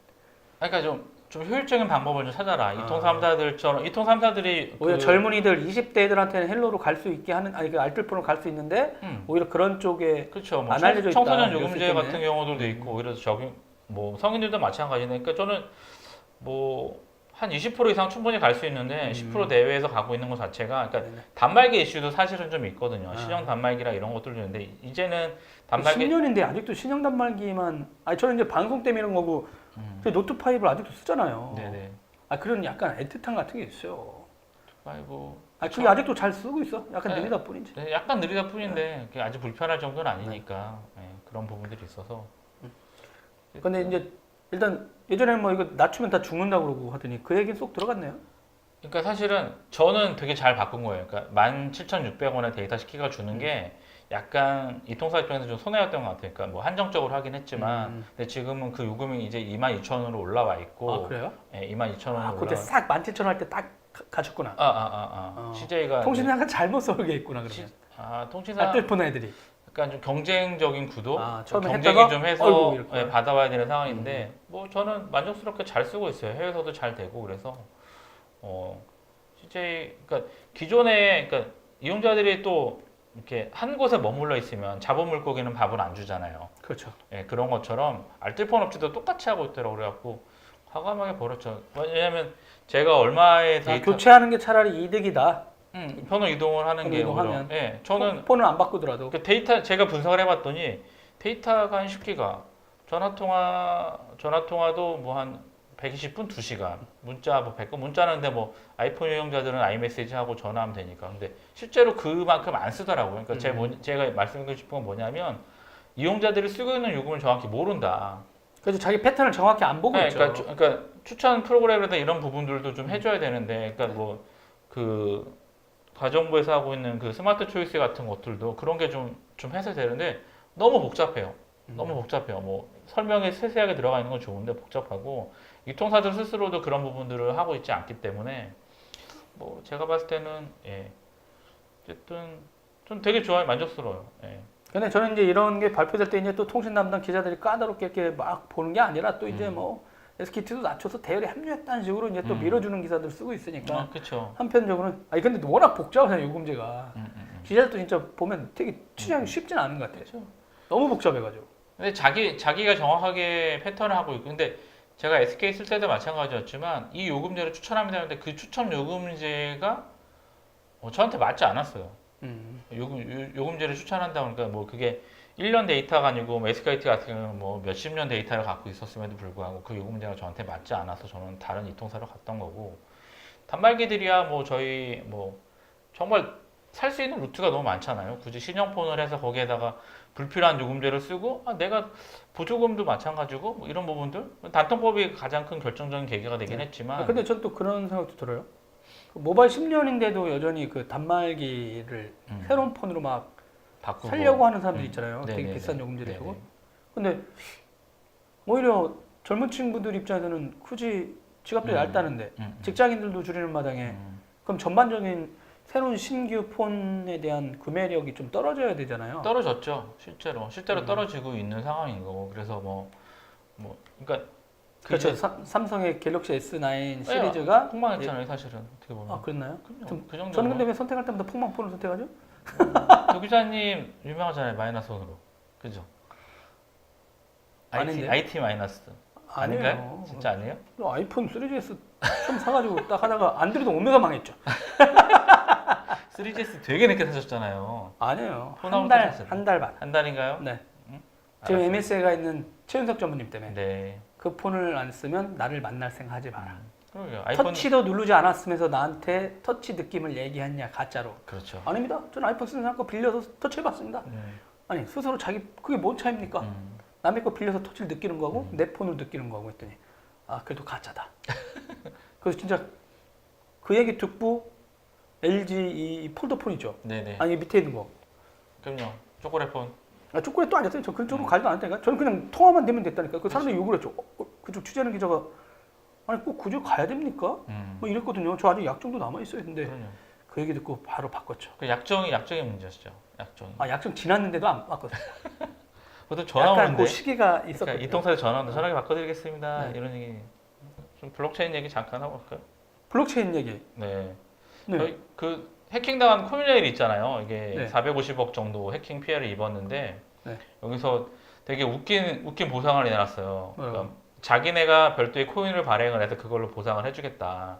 그러니까 좀 효율적인 방법을 좀 찾아라. 이통삼사들처럼 이통삼사들이 오히려 젊은이들 20대들한테는 헬로로 갈 수 있게 하는 아니 그 알뜰폰을 갈 수 있는데 오히려 그런 쪽에 그렇죠. 뭐 안 알려져 있다. 청소년 요금제 때문에. 같은 경우들도 있고 오히려 뭐 성인들도 마찬가지니까 그러니까 저는 뭐 한 20% 이상 충분히 갈 수 있는데 10% 내외에서 가고 있는 것 자체가 그러니까 단말기 이슈도 사실은 좀 있거든요. 신형 단말기라 이런 것들도 있는데 이제는 단말기 10년인데 아직도 신형 단말기만 아니 저는 이제 방송 때문에 이런 거고 노트 5를 아직도 쓰잖아요. 네네. 그런 약간 애틋함 같은 게 있어요. 아이고. 그게 아직도 잘 쓰고 있어. 약간 네. 느리다 뿐이지. 네, 약간 느리다 뿐인데 그게 아주 불편할 정도는 아니니까 그런 부분들이 있어서. 근데 이제 일단 예전에는 뭐 이거 낮추면 다 죽는다고 그러고 하더니 그 얘기는 쏙 들어갔네요. 그러니까 사실은 저는 되게 잘 바꾼 거예요. 그러니까 17,600원에 데이터 10기가 주는 게 약간 이통사 입장에서 좀 손해였던 것 같아요. 그러니까 뭐 한정적으로 하긴 했지만 근데 지금은 그 요금이 이제 22,000원으로 올라와 있고 그래요? 예, 22,000원으로 그때 싹 17,000원 할 때 딱 가졌구나. CJ가 통신사가 잘못 썰게 있구나 그러면. 통신사 알뜰폰 애들이. 약간 좀 경쟁적인 구도, 처음에 경쟁이 했다가 좀 해서 어이구, 받아와야 되는 상황인데 뭐 저는 만족스럽게 잘 쓰고 있어요. 해외에서도 잘 되고 그래서 CJ 그러니까 기존에 그러니까 이용자들이 또 이렇게 한 곳에 머물러 있으면 잡은 물고기는 밥을 안 주잖아요. 그렇죠. 예, 그런 것처럼 알뜰폰 업체도 똑같이 하고 있더라고 그래갖고 과감하게 버렸죠. 왜냐면 제가 얼마의 데이터 교체하는 게 차라리 이득이다. 편을 이동을 하는 게 이동하면. 오히려 저는 폰을 안 바꾸더라도. 그 데이터 제가 분석을 해봤더니 데이터가 한 10기가 전화통화도 뭐 한 120분 2시간 문자 뭐 100건 문자는 근데 뭐 아이폰 이용자들은 아이메시지 하고 전화하면 되니까 근데 실제로 그만큼 안 쓰더라고요. 그러니까 제가 말씀드리고 싶은 건 뭐냐면 이용자들이 쓰고 있는 요금을 정확히 모른다. 그래서 자기 패턴을 정확히 안 보고 있죠. 그러니까 추천 프로그램이나 이런 부분들도 좀 해줘야 되는데 그러니까 뭐 그 가정부에서 하고 있는 그 스마트 초이스 같은 것들도 그런 게 좀 해서 되는데 너무 복잡해요. 너무 복잡해요. 뭐 설명이 세세하게 들어가 있는 건 좋은데 복잡하고 이통사들 스스로도 그런 부분들을 하고 있지 않기 때문에 뭐 제가 봤을 때는 어쨌든 좀 되게 좋아요. 만족스러워요. 근데 저는 이제 이런 게 발표될 때 이제 또 통신 담당 기자들이 까다롭게 이렇게 막 보는 게 아니라 또 이제 뭐 SKT도 낮춰서 대열에 합류했다는 식으로 이제 또 밀어주는 기사들 쓰고 있으니까 그렇죠. 한편적으로는 근데 워낙 복잡하잖아요 요금제가 기자들도 진짜 보면 되게 취재하기 쉽진 않은 것 같아요. 그렇죠. 너무 복잡해가지고. 근데 자기가 정확하게 패턴을 하고 있고 근데 제가 SK 쓸 때도 마찬가지였지만 이 요금제를 추천합니다 하는데 그 추천 요금제가 저한테 맞지 않았어요. 요금제를 추천한다 그러니까 뭐 그게 1년 데이터가 아니고 뭐 SKT 같은 경우는 뭐 몇십 년 데이터를 갖고 있었음에도 불구하고 그 요금제가 저한테 맞지 않아서 저는 다른 이통사로 갔던 거고 단말기들이야 뭐 저희 뭐 정말 살 수 있는 루트가 너무 많잖아요. 굳이 신형폰을 해서 거기에다가 불필요한 요금제를 쓰고 내가 보조금도 마찬가지고 뭐 이런 부분들 단통법이 가장 큰 결정적인 계기가 되긴 했지만 근데 전 또 그런 생각도 들어요. 모바일 10년인데도 여전히 그 단말기를 새로운 폰으로 막 바꾸고 살려고 하는 사람들 있잖아요. 네네네. 되게 비싼 요금제를 네네. 주고. 근데 오히려 젊은 친구들 입장에서는 굳이 지갑도 얇다는데 직장인들도 줄이는 마당에 그럼 전반적인 새로운 신규 폰에 대한 구매력이 좀 떨어져야 되잖아요. 떨어졌죠. 실제로 떨어지고 있는 상황인 거고. 그래서 그러니까 그렇죠. 삼성의 갤럭시 S9 시리즈가 폭망했잖아요, 사실은 어떻게 보면. 아 그랬나요? 좀, 그 정도. 저는 근데 왜 선택할 때마다 폭망폰을 선택하죠? 도 기자님 유명하잖아요, 마이너스으로. 그죠? 아닌데? IT 마이너스. 아닌가요? 아니에요. 진짜 아니에요? 아이폰 3GS 처음 사가지고 딱 하다가 안드로이드 오면서 망했죠. 3GS 되게 늦게 사셨잖아요. 아니에요. 폰 나올 때 샀어요. 한 달 반. 한 달인가요? 네. 응? 지금 알았어요. MSA가 있는 최윤석 전무님 때문에 네. 그 폰을 안 쓰면 나를 만날 생각하지 마라. 그러게요. 아이폰 터치도 누르지 않았으면서 나한테 터치 느낌을 얘기했냐 가짜로. 그렇죠. 아닙니다. 저는 아이폰 쓰는 사람 거 빌려서 터치해봤습니다. 아니 스스로 자기 그게 뭔 차입니까? 남의 거 빌려서 터치를 느끼는 거고 내 폰을 느끼는 거고 했더니 아 그래도 가짜다. 그래서 진짜 그 얘기 듣고 LG 이 폴더폰 있죠. 네네. 아니 밑에 있는 거. 그럼요. 초콜릿폰. 아, 초콜릿도 아니었어요. 저 그쪽으로 가지도 않았다니까. 저는 그냥 통화만 되면 됐다니까. 그 사람들이 욕을 했죠. 그쪽 취재하는 기자가 아니 꼭 그쪽 가야 됩니까? 뭐 이랬거든요. 저 아직 약정도 남아 있어요. 근데 그럼요. 그 얘기 듣고 바로 바꿨죠. 그 약정의 문제였죠. 약정이. 아 약정 지났는데도 안 바꿨어요. 보통 전화 약간 오는데. 그 시기가 그러니까 있었거든요. 이통사에 전화 오는데 전화기 바꿔드리겠습니다. 네. 이런 얘기. 좀 블록체인 얘기 잠깐 하고 갈까요? 블록체인 얘기. 네. 네. 저희 그 해킹당한 코미네일 있잖아요. 이게 네. 450억 정도 해킹 피해를 입었는데 네. 여기서 되게 웃긴 보상을 내놨어요. 뭐라고? 그러니까 자기네가 별도의 코인을 발행을 해서 그걸로 보상을 해주겠다.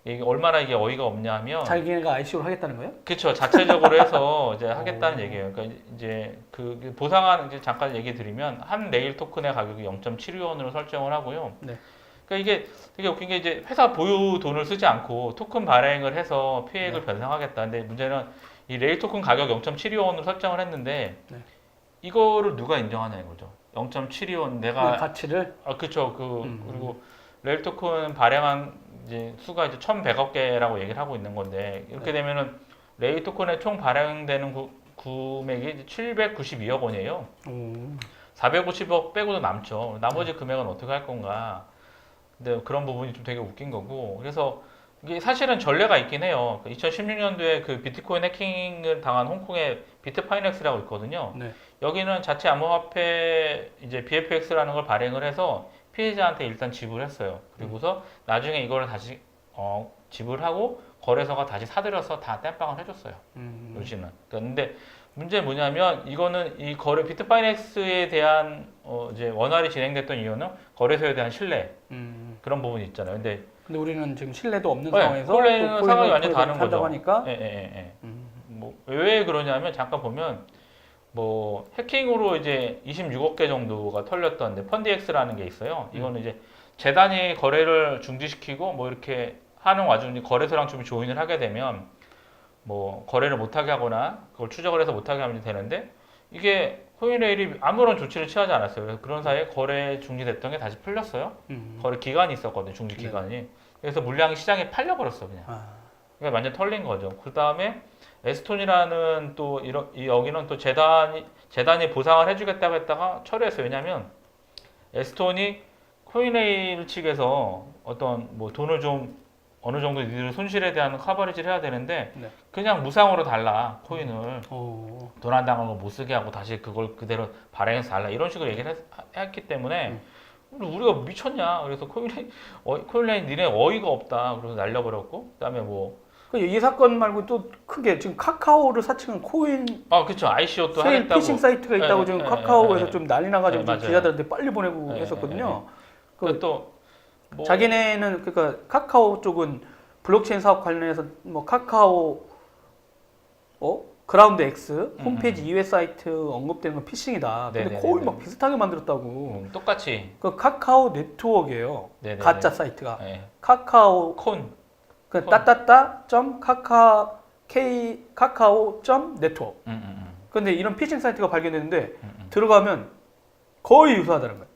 이게 얼마나 이게 어이가 없냐면 자기네가 ICO를 하겠다는 거예요? 그렇죠. 자체적으로 해서 이제 하겠다는 오. 얘기예요. 그러니까 이제 그 보상안 이제 잠깐 얘기 드리면 한 네일 토큰의 가격이 0.7위원으로 설정을 하고요. 네. 그러니까 이게 되게 웃긴 게 이제 회사 보유 돈을 쓰지 않고 토큰 발행을 해서 피해액을 네. 변상하겠다. 근데 문제는 이 레일 토큰 가격 0.7위원으로 설정을 했는데 네. 이거를 누가 인정하냐는 거죠. 0.7위원 내가 그 가치를 그렇죠. 그리고 레일 토큰 발행한 이제 수가 이제 1,100억 개라고 얘기를 하고 있는 건데 이렇게 네. 되면은 레일 토큰의 총 발행되는 구매액이 792억 원이에요. 오. 450억 빼고도 남죠. 나머지 금액은 어떻게 할 건가? 근데 그런 부분이 좀 되게 웃긴 거고. 그래서 이게 사실은 전례가 있긴 해요. 2016년도에 그 비트코인 해킹을 당한 홍콩의 비트파이넥스라고 있거든요. 네. 여기는 자체 암호화폐 이제 BFX라는 걸 발행을 해서 피해자한테 일단 지불했어요. 그리고서 나중에 이거를 다시 지불하고 거래소가 다시 사들여서 다 땜빵을 해줬어요. 요시는. 근데 문제 뭐냐면 이거는 이 거래 비트파이넥스에 대한 이제 원활히 진행됐던 이유는 거래소에 대한 신뢰 그런 부분이 있잖아요. 근데 우리는 지금 신뢰도 없는 네, 상황에서 원래는 또 상황이 완전 코인을 다른 한다고 거죠. 하니까 예. 뭐 왜 그러냐면 잠깐 보면 뭐 해킹으로 이제 26억 개 정도가 털렸던 펀디엑스라는 게 있어요. 이거는 이제 재단이 거래를 중지시키고 뭐 이렇게 하는 와중에 거래소랑 좀 조인을 하게 되면 뭐 거래를 못하게 하거나 그걸 추적을 해서 못하게 하면 되는데 이게 코인레일이 아무런 조치를 취하지 않았어요. 그래서 그런 사이에 거래 중지됐던 게 다시 풀렸어요. 거래 기간이 있었거든요. 중지 기간이. 그래서 물량이 시장에 팔려버렸어 그냥. 그러니까 완전 털린 거죠. 그 다음에 에스톤이라는 또 여기는 또 재단이 보상을 해주겠다고 했다가 철회했어요. 왜냐하면 에스톤이 코인레일 측에서 어떤 뭐 돈을 좀 어느 정도 니들 손실에 대한 커버리지를 해야 되는데 네. 그냥 무상으로 달라 코인을 오. 돈 안 당한 거 못 쓰게 하고 다시 그걸 그대로 발행해서 달라 이런 식으로 얘기를 했기 때문에 우리가 미쳤냐 그래서 코인레일 니네 어이가 없다 그래서 날려버렸고 그다음에 뭐 이 사건 말고 또 크게 지금 카카오를 사칭한 코인 그렇죠 ICO도 세일 하겠다고 피싱 사이트가 있다고 네, 지금 네, 카카오에서 네, 좀 난리 나가지고 네, 좀 맞아요. 기자들한테 빨리 보내고 네, 했었거든요. 또 뭐, 자기네는 그러니까 카카오 쪽은 블록체인 사업 관련해서 뭐 카카오 그라운드 X 홈페이지 이외 사이트 언급되는 건 피싱이다. 근데 네네네네. 거의 막 비슷하게 만들었다고. 똑같이 그 카카오 네트워크예요. 네네네. 가짜 사이트가. 네. 카카오 그 콘. 따따따 점 카카오 점 네트워크. 근데 이런 피싱 사이트가 발견됐는데 들어가면 거의 유사하다는 거예요.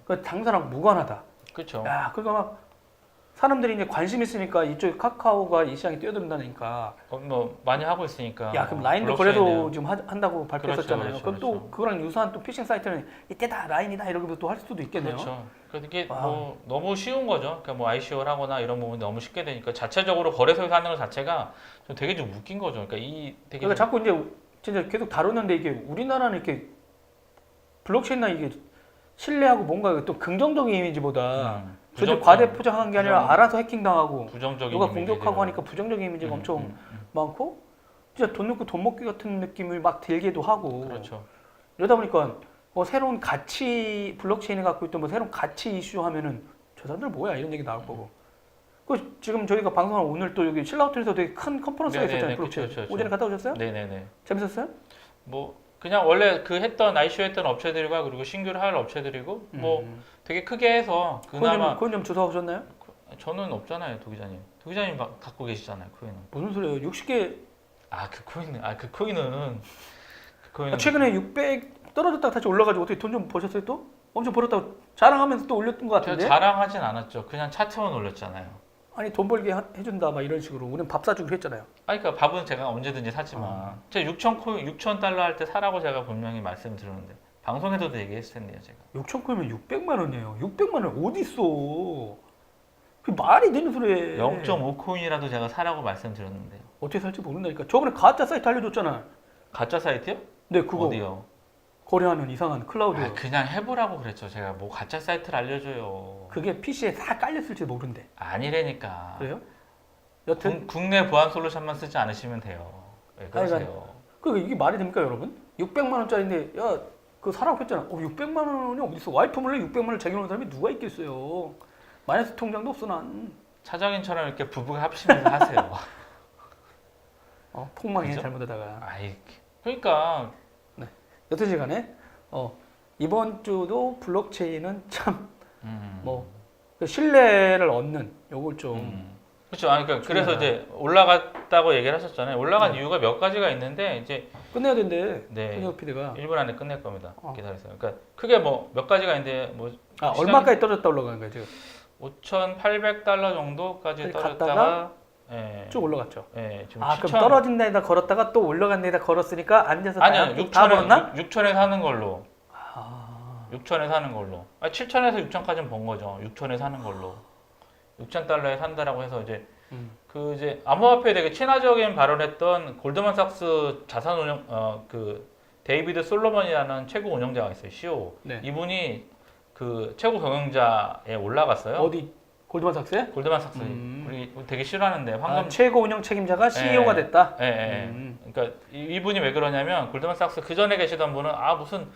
그 당사랑 무관하다. 그렇죠. 야, 그러니까 막 사람들이 이제 관심 있으니까 이쪽 카카오가 이 시장에 뛰어든다니까. 뭐 많이 하고 있으니까. 야, 그럼 라인도 블록체인은. 거래도 지금 한다고 발표했었잖아요. 그렇죠, 그럼 또 그렇죠. 그거랑 유사한 또 피싱 사이트는 이때다 라인이다 이러면서 또 할 수도 있겠네요. 그렇죠. 그래서 이게 와. 뭐 너무 쉬운 거죠. 그러니까 뭐 ICO를 하거나 이런 부분이 너무 쉽게 되니까 자체적으로 거래소에서 하는 것 자체가 좀 되게 좀 웃긴 거죠. 그러니까 이 되게 그러니까 자꾸 이제 진짜 계속 다루는데 이게 우리나라는 이렇게 블록체인이나 이게 신뢰하고 뭔가 또 긍정적인 이미지보다 절대 과대 포장한 게 아니라 알아서 해킹당하고 부정적인 누가 이미지들을. 공격하고 하니까 부정적인 이미지가 엄청 많고 진짜 돈 넣고 돈 먹기 같은 느낌을 막 들기도 하고 그렇죠. 이러다 보니까 뭐 새로운 가치 블록체인이 갖고 있던 뭐 새로운 가치 이슈 하면은 저 사람들 뭐야 이런 얘기 나올 거고 그 지금 저희가 방송한 오늘 또 여기 신라호텔에서 되게 큰 컨퍼런스가 네네네, 있었잖아요 블록체인 그쵸. 오전에 갔다 오셨어요? 네네네. 재밌었어요? 뭐 그냥 원래 그 했던 ICO 했던 업체들과 그리고 신규를 할 업체들이고 뭐 되게 크게 해서 그나마 그건 좀 조사 오셨나요? 저는 없잖아요, 도 기자님. 도 기자님 갖고 계시잖아요, 코인은. 무슨 소리예요? 60개 그 코인은 최근에 600 떨어졌다가 다시 올라가지고 어떻게 돈 좀 버셨어요 또? 엄청 벌었다고 자랑하면서 또 올렸던 것 제가 같은데? 자랑하진 않았죠. 그냥 차트만 올렸잖아요. 아니 돈 벌게 해준다 막 이런 식으로 우리는 밥 사주기로 했잖아요. 아니, 그러니까 밥은 제가 언제든지 사지만 제가 6천 달러 할 때 사라고 제가 분명히 말씀드렸는데 방송에서도 얘기했을 텐데요, 제가. 6천 코이면 600만 원이에요. 600만 원 어디 있어? 그 말이 되는 소리예요. 0.5 코인이라도 제가 사라고 말씀드렸는데요. 어떻게 살지 모른다니까. 저번에 가짜 사이트 알려줬잖아. 가짜 사이트요? 네 그거 어디요? 거래하는 이상한 클라우드. 그냥 해보라고 그랬죠. 제가 뭐 가짜 사이트를 알려줘요. 그게 PC에 다 깔렸을지 모른대. 아니라니까. 그래요? 여튼 국내 보안 솔루션만 쓰지 않으시면 돼요. 왜 그러세요? 그 이게 말이 됩니까 여러분? 600만 원짜리인데 야 그거 사라고 했잖아. 600만 원이 어디 있어? 와이프 몰래 600만 원을 쟁여놓은 사람이 누가 있겠어요? 마이너스 통장도 없어 난. 차정인처럼 이렇게 부부가 합치면서 하세요. 폭망해 그죠? 잘못하다가. 아이, 그러니까 여튼 시간에 이번 주도 블록체인은 참 뭐 신뢰를 얻는 요걸 좀 그렇죠. 아니, 그러니까 그래서 중요하다. 이제 올라갔다고 얘기를 하셨잖아요. 올라간 이유가 몇 가지가 있는데 이제 끝내야 된대. 네. 손혁 PD가. 1분 안에 끝낼 겁니다. 기다리세요. 그러니까 크게 뭐 몇 가지가 있는데 뭐 얼마까지 떨어졌다 올라간 거야 지금? 5,800달러 정도까지 떨어졌다가 예. 쭉 올라갔죠. 예, 지금 그럼 7,000 떨어진 데다 걸었다가 또 올라간 데다 걸었으니까 앉아서 아니요. 다 벌었나? 6천에 사는 걸로. 아, 6천에 사는 걸로. 7천에서 6천까지는 번 거죠. 6천에 사는 걸로. 6,000달러에 산다라고 해서 이제 그 이제 암호화폐에 되게 친화적인 발언했던 골드만삭스 자산운용 그 데이비드 솔로몬이라는 최고 운영자가 있어요. CEO. 네. 이분이 그 최고 경영자에 올라갔어요. 어디 골드만삭스에? 골드만삭스. 우리 되게 싫어하는데 황금 최고 운영 책임자가 CEO가 됐다. 예, 예. 그러니까 이분이 왜 그러냐면 골드만삭스 그 전에 계시던 분은 무슨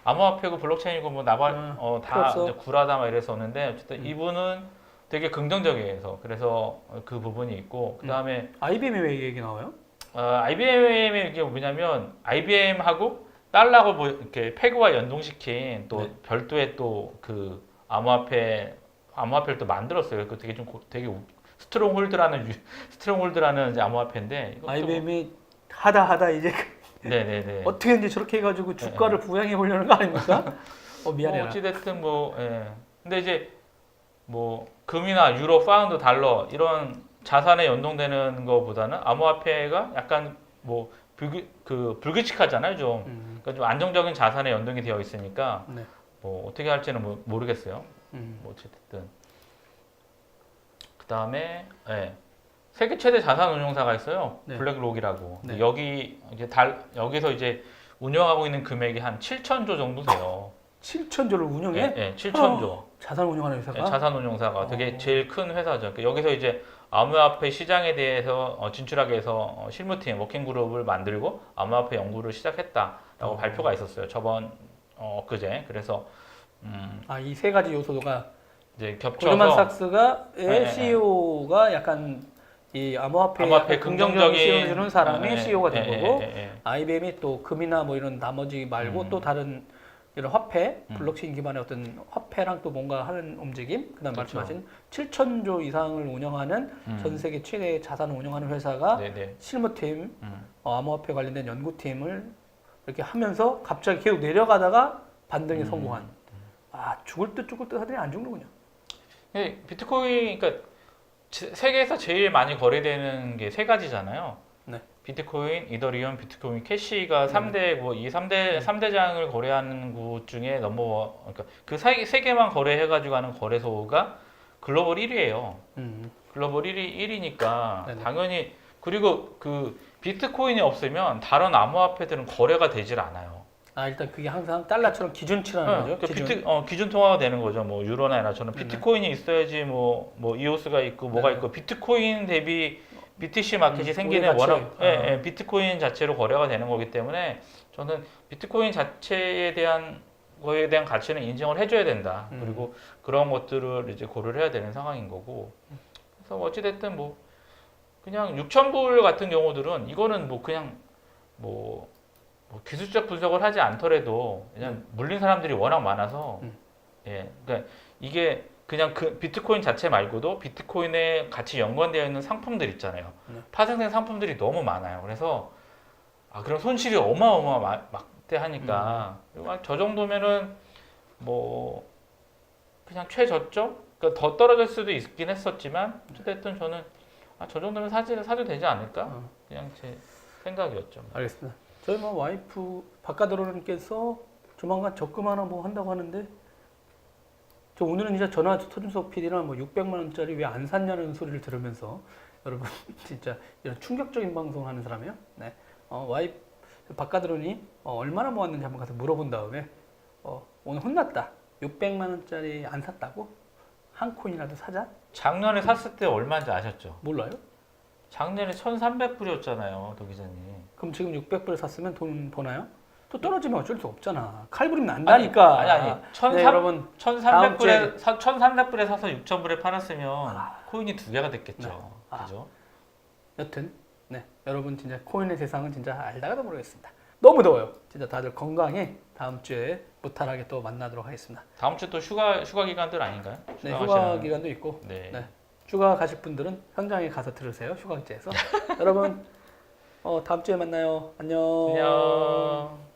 암호화폐고 블록체인이고 뭐 나발 다 이제 구라다 막 이랬었는데 어쨌든 이분은 되게 긍정적이에요. 그래서 그 부분이 있고 그다음에 IBM이 왜 얘기 나와요? IBM이 이게 뭐냐면 IBM하고 달러하고 뭐 이렇게 페그와 연동시킨 또 별도의 또 그 암호화폐를 또 만들었어요. 그 되게 좀 되게 스트롱홀드라는 이제 암호화폐인데 이것도 IBM이 하다 이제 네네네. 어떻게든지 저렇게 해가지고 주가를 부양해 보려는 거 아닙니까? 미안해라. 어찌됐든 뭐 예. 근데 이제 뭐 금이나 유로, 파운드, 달러 이런 자산에 연동되는 것보다는 암호화폐가 약간 뭐 불규칙하잖아요 좀. 그러니까 좀 안정적인 자산에 연동이 되어 있으니까 네. 뭐 어떻게 할지는 모르겠어요. 뭐 어쨌든 그 다음에 세계 최대 자산 운용사가 있어요. 네. 블랙록이라고. 네. 여기서 이제 운영하고 있는 금액이 한 7천조 정도 돼요. 7천조를 운영해? 네, 7천조. 자산 운영하는 회사가? 자산 운용사가 되게 제일 큰 회사죠. 그러니까 여기서 이제 암호화폐 시장에 대해서 진출하기 위해서 실무팀, 워킹그룹을 만들고 암호화폐 연구를 시작했다라고 발표가 있었어요. 저번 엊그제. 그래서 이 세 가지 요소가 이제 겹쳐서 골드만삭스가 네, CEO가 약간 이 암호화폐 긍정적인 긍정적인 시연을 주는 사람이 CEO가 된 거고 예. IBM이 또 금이나 뭐 이런 나머지 말고 또 다른 이런 화폐, 블록체인 기반의 어떤 화폐랑 또 뭔가 하는 움직임, 그다음 그렇죠. 말씀하신 7천조 이상을 운영하는 전 세계 최대 자산을 운영하는 회사가 실무팀, 암호화폐 관련된 연구팀을 이렇게 하면서 갑자기 계속 내려가다가 반등에 성공한. 죽을 듯 하더니 안 죽는군요. 비트코인, 그러니까 세계에서 제일 많이 거래되는 게 세 가지잖아요. 네. 비트코인, 이더리움, 비트코인 캐시가 3대 이 3대장을 거래하는 곳 중에 그러니까 그 세 개만 거래해 가지고 하는 거래소가 글로벌 1위예요. 글로벌 1위니까 네네. 당연히 그리고 그 비트코인이 없으면 다른 암호화폐들은 거래가 되질 않아요. 일단 그게 항상 달러처럼 기준치라는 거죠. 그러니까 기준 통화가 되는 거죠. 뭐 유로나 엔화처럼 비트코인이 있어야지 뭐 이오스가 있고 뭐가 있고 비트코인 대비 BTC 마켓이 생기는 우리 워낙 가치. 비트코인 자체로 거래가 되는 거기 때문에 저는 비트코인 자체에 대한 거에 대한 가치는 인정을 해줘야 된다. 그리고 그런 것들을 이제 고려를 해야 되는 상황인 거고. 그래서 어찌 됐든 뭐 그냥 6,000불 같은 경우들은 이거는 뭐 그냥 뭐 기술적 분석을 하지 않더라도 그냥 물린 사람들이 워낙 많아서 그러니까 이게 그냥 그 비트코인 자체 말고도 비트코인에 같이 연관되어 있는 상품들 있잖아요. 파생된 상품들이 너무 많아요. 그래서 그런 손실이 막대하니까 저 정도면은 뭐 그냥 최저점? 그러니까 더 떨어질 수도 있긴 했었지만 어쨌든 저는 저 정도면 사도 되지 않을까? 그냥 제 생각이었죠. 알겠습니다. 저희 와이프 바깥으로님께서 조만간 적금 하나 한다고 하는데 저 오늘은 진짜 전화 터준석 PD랑 600만 원짜리 왜 안 샀냐는 소리를 들으면서 여러분 진짜 이런 충격적인 방송을 하는 사람이에요. 네. 와이프 바깥으로니 얼마나 모았는지 한번 가서 물어본 다음에 오늘 혼났다. 600만 원짜리 안 샀다고? 한 코인이라도 사자? 작년에 샀을 때 얼마인지 아셨죠? 몰라요? 작년에 1,300불이었잖아요, 도 기자님. 그럼 지금 600불 샀으면 돈 버나요? 또 떨어지면 어쩔 수 없잖아. 칼부림 난다니까. 아니. 네, 여러분 1,300불에 사서 6,000불에 팔았으면 코인이 두 개가 됐겠죠. 그죠? 여튼 네 여러분 진짜 코인의 세상은 진짜 알다가도 모르겠습니다. 너무 더워요. 진짜 다들 건강해. 다음 주에 무탈하게 또 만나도록 하겠습니다. 다음 주 또 휴가 기간들 아닌가요? 네, 휴가 기간도 있고 네. 네, 휴가 가실 분들은 현장에 가서 들으세요. 휴가제에서. 여러분 다음 주에 만나요. 안녕. 안녕.